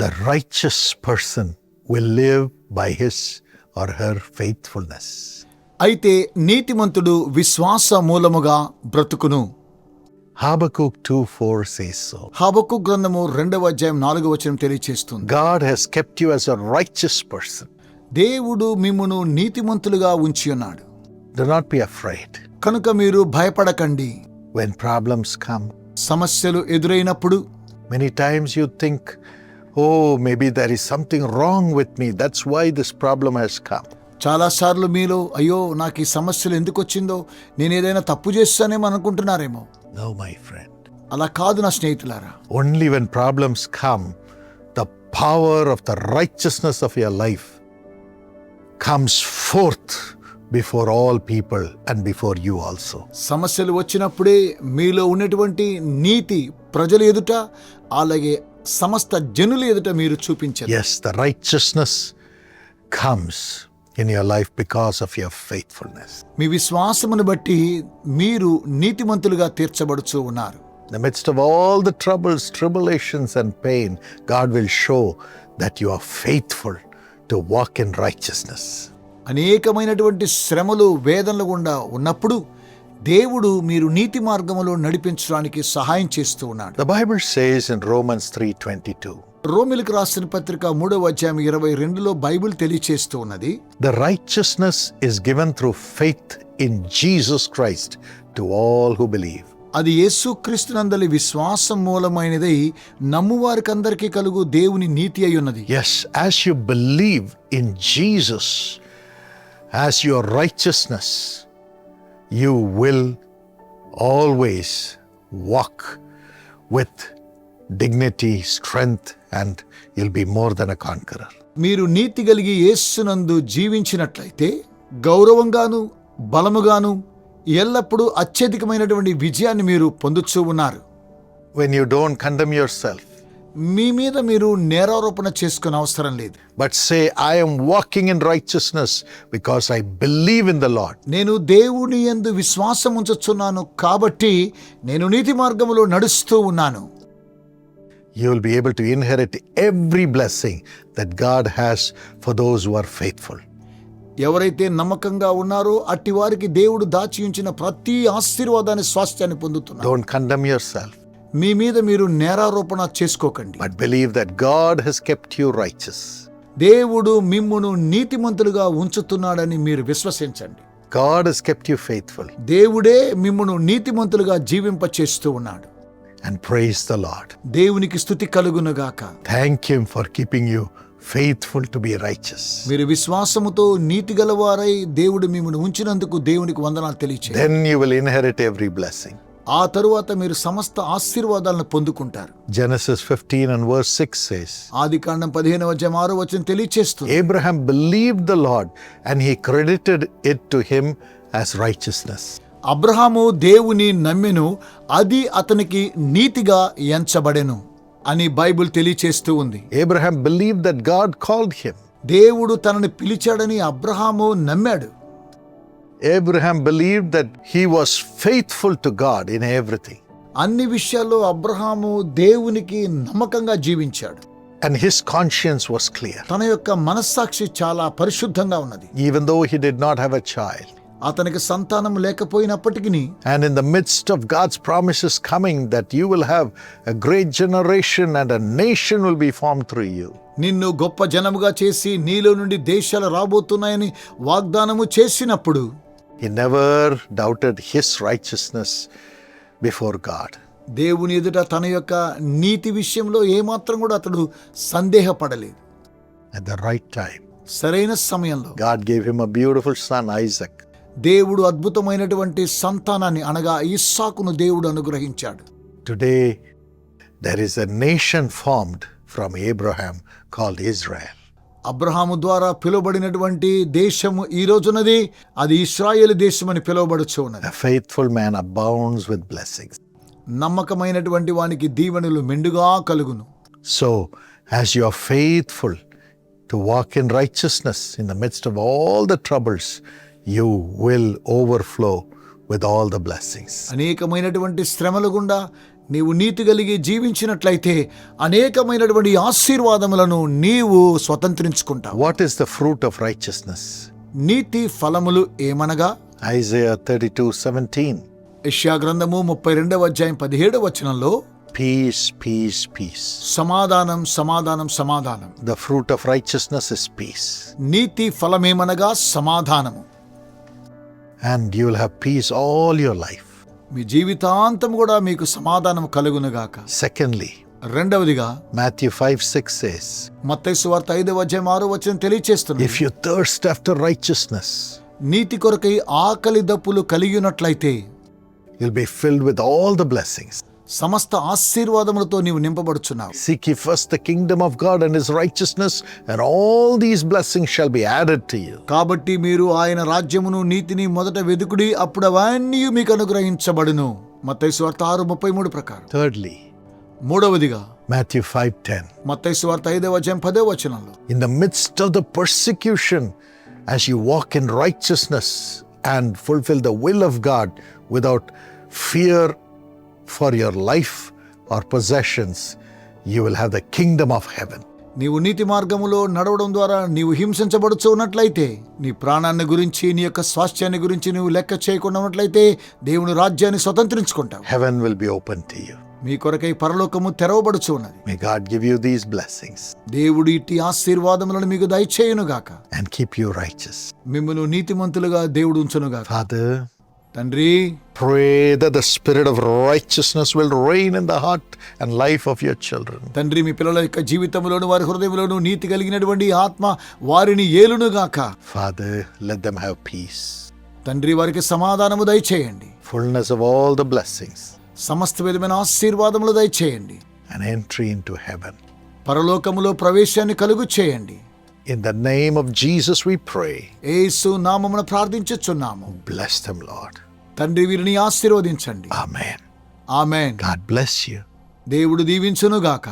The righteous person will live by his or her faithfulness. అయితే నీతిమంతుడు విశ్వాస మూలముగా బ్రతుకును. Habakkuk 2:4 says so. హబక్కు గ్రంథము 2వ అధ్యాయం 4వ వచనం తెలియచేస్తుంది. God has kept you as a righteous person. దేవుడు మిమ్మును నీతిమంతులుగా ఉంచి ఉన్నాడు. Do not be afraid. కనుక మీరు భయపడకండి. When problems come, సమస్యలు ఎదురైనప్పుడు many times you think, oh, maybe there is something wrong with me. That's why this problem has come. చాలాసార్లు మీలో అయ్యో నాకు ఈ సమస్యలు ఎందుకు వచ్చిందో, నేను ఏదైనా తప్పు చేస్తానేమో అనుకుంటున్నారేమో. No, my friend. అలా కాదు నా స్నేహితులారా. Only when problems come, the power of the righteousness of your life comes forth before all people and before you also. సమస్యలు వచ్చినప్పుడే మీలో ఉన్నటువంటి నీతి ప్రజల ఎదుట అలాగే సమస్త జనుల ఎదుట మీరు చూపించారు. Yes, the righteousness comes in your life because of your faithfulness. మీ విశ్వాసమును బట్టి మీరు నీతిమంతులుగా తీర్చబడుచూ ఉన్నారు. In the midst of all the troubles, tribulations and pain, God will show that you are faithful to walk in righteousness. అనేకమైనటువంటి శ్రమలు వేదనలు గుండా ఉన్నప్పుడు దేవుడు మీరు నీతి మార్గములో నడిపించడానికి సహాయం చేస్తూ ఉన్నాడు. The Bible says in Romans 3:22, రోమిలకు రాసిన పత్రిక 3వ అధ్యాయం 22లో బైబిల్ తెలియచేస్తూ ఉన్నది, the righteousness is given through faith in Jesus Christ to all who believe. అది యేసుక్రీస్తునందలి విశ్వాసం మూలమైనదై నమ్మువారికందరికీ కలుగు దేవుని నీతి అయి ఉన్నది. Yes, as you believe in Jesus as your righteousness, you will always walk with dignity, strength, and you'll be more than a conqueror. మీరు నీతి కలిగి యేసునందు జీవించినట్లయితే గౌరవంగాను బలముగాను ఎల్లప్పుడూ అత్యధికమైనటువంటి విజయాన్ని మీరు పొందుతూ ఉన్నారు. When you don't condemn yourself, మీ మీద మీరు నేరారోపణ చేసుకునే అవసరం లేదు. but say, I am walking in righteousness because I believe in the Lord. నేను దేవుని యందు విశ్వాసం ఉంచుచున్నాను కాబట్టి నేను నీతి మార్గములో నడుస్తూ ఉన్నాను. You will be able to inherit every blessing that God has for those who are faithful. ఎవరైతే నమ్మకంగా ఉన్నారో అట్టి వారికి దేవుడు దాచి ఉంచిన ప్రతి ఆశీర్వాదాన్ని స్వాస్థ్యాన్ని పొందుతున్నారు. Don't condemn yourself, మీ మీద మీరు నేరారోపణ చేసుకోకండి. but believe that God has kept you righteous. దేవుడు మిమ్మును నీతిమంతులుగా ఉంచుతున్నాడని మీరు విశ్వసించండి. God has kept you faithful. దేవుడే మిమ్మును నీతిమంతులుగా జీవింపచేస్తూ ఉన్నాడు. And praise the Lord. దేవునికి స్తుతి కలుగునుగాక. Thank Him for keeping you faithful to be righteous. మీరు విశ్వాసముతో నీతి గలవారై దేవుడు మిమ్మును ఉంచినందుకు దేవునికి వందనాలు తెలియచేయండి. Then you will inherit every blessing. ఆ తరువాత మీరు సమస్త ఆశీర్వాదాలను పొందుకుంటారు. Genesis 15 and verse 6 says, ఆదికాండం 15వ అధ్యాయం 6వ వచనం తెలియచేస్తుంది, Abraham believed the Lord and he credited it to him as righteousness. Abraham దేవుని నమ్మెను, అది అతనికి నీతిగా ఎంచబడెను అని బైబిల్ తెలియచేస్తూ ఉంది. Abraham believed that God called him. దేవుడు తనని పిలిచాడని అబ్రహాము నమ్మాడు. Abraham believed that he was faithful to God in everything. అన్ని విషయాల్లో అబ్రహాము దేవునికి నమ్మకంగా జీవించాడు. And his conscience was clear. తన యొక్క మనస్సాక్షి చాలా పరిశుద్ధంగా ఉన్నది. Even though he did not have a child. అతనికి సంతానం లేకపోయినప్పటికీ, And in the midst of God's promises coming that you will have a great generation and a nation will be formed through you. నిన్ను గొప్ప జనముగా చేసి నీలో నుండి దేశాలు రాబోతున్నాయని వాగ్దానము చేసినప్పుడు He never doubted his righteousness before God. దేవుని ఎదుట తన యొక్క నీతి విషయంలో ఏమాత్రం కూడా అతడు సందేహపడలేదు. At the right time, సరైన సమయంలో God gave him a beautiful son, Isaac. దేవుడు అద్భుతమైనటువంటి సంతానాన్ని అనగా ఇస్సాకును దేవుడు అనుగ్రహించాడు. Today, there is a nation formed from Abraham called Israel. Abraham ద్వారా పిలువబడినటువంటి దేశము ఈ రోజున్నది, అది ఇశ్రాయేలు దేశం అని పిలువబడుచు ఉన్నది. A faithful man abounds with blessings. నమ్మకమైనటువంటి వానికి దీవెనలు మెండుగా కలుగును. So, as you are faithful to walk in righteousness in the midst of all the troubles, you will overflow with all the blessings. అనేకమైనటువంటి శ్రమల గుండా నీవు నీతి కలిగి జీవించినట్లయితే అనేకమైనటువంటి ఆశీర్వాదములను నీవు స్వతంత్రించుకుంటావు. What is the fruit of righteousness? నీతి ఫలములు ఏమనగా Isaiah 32:17. యెషయా గ్రంథము 32:17 Peace, peace, peace. సమాధానం సమాధానం సమాధానం. The fruit of righteousness is peace. నీతి ఫలమేమనగా సమాధానము. And you will have peace all your life. మీ జీవితాంతం కూడా మీకు సమాధానం కలుగునుగాక. Secondly, రెండవదిగా Matthew 5:6 says, మత్తయి సువార్త 5:6 తెలియచేస్తుంది. if you thirst after righteousness, నీతి కొరకై ఆకలి దప్పులు కలిగినట్లయితే you'll be filled with all the blessings. సమస్త ఆశీర్వాదములతో నీవు నింపబడుచున్నావు. Seek ye first the kingdom of God and his righteousness, and all these blessings shall be added to you. కాబట్టి మీరు ఆయన రాజ్యమును నీతిని మొదట వెదుకుడి, అప్పుడు అవన్నీ మీకు అనుగ్రహించబడును. మత్తయి సువార్త 6:33 ప్రకారం. Thirdly, మూడవదిగా Matthew 5:10. మత్తయి సువార్త 5:10 In the midst of the persecution, as you walk in righteousness and fulfill the will of God without fear for your life or possessions, you will have the kingdom of heaven. నీవు నీతి మార్గములో నడవడం ద్వారా నీవు హింసించబడుచు ఉన్నట్లయితే, నీ ప్రాణాన్ని గురించి నీ యొక్క స్వాస్థ్యాన్ని గురించి నీవు లెక్క చేయకుండా ఉన్నట్లయితే దేవుని రాజ్యాన్ని స్వతంత్రించుకుంటావు. Heaven will be open to you. మీ కొరకై పరలోకము తెరవబడుచు ఉన్నది. May God give you these blessings దేవుడు ఇట్టి ఆశీర్వాదములను మీకు దయచేయునుగాక. and keep you righteous. మిమ్మును నీతిమంతులుగా దేవుడు ఉంచునుగాక. Father, తండ్రి, pray that the spirit of righteousness will reign in the heart and life of your children. తండ్రి, మీ పిల్లల యొక్క జీవితంలోను వారి హృదయంలోను నీతి కలిగినటువంటి ఆత్మ వారిని ఏలునుగాక. Father, let them have peace, తండ్రి, వారికి సమాధానము దయచేయండి. fullness of all the blessings, సమస్త విధమైన ఆశీర్వాదములు దయచేయండి. and entry into heaven. పరలోకములో ప్రవేశాన్ని కలుగు చేయండి. In the name of Jesus we pray. యేసు నామమున ప్రార్థించుచున్నాము. Bless them, Lord. తండ్రి, వీరిని ఆశీర్వదించండి. Amen. Amen. God bless you. దేవుడు దీవించునుగాక.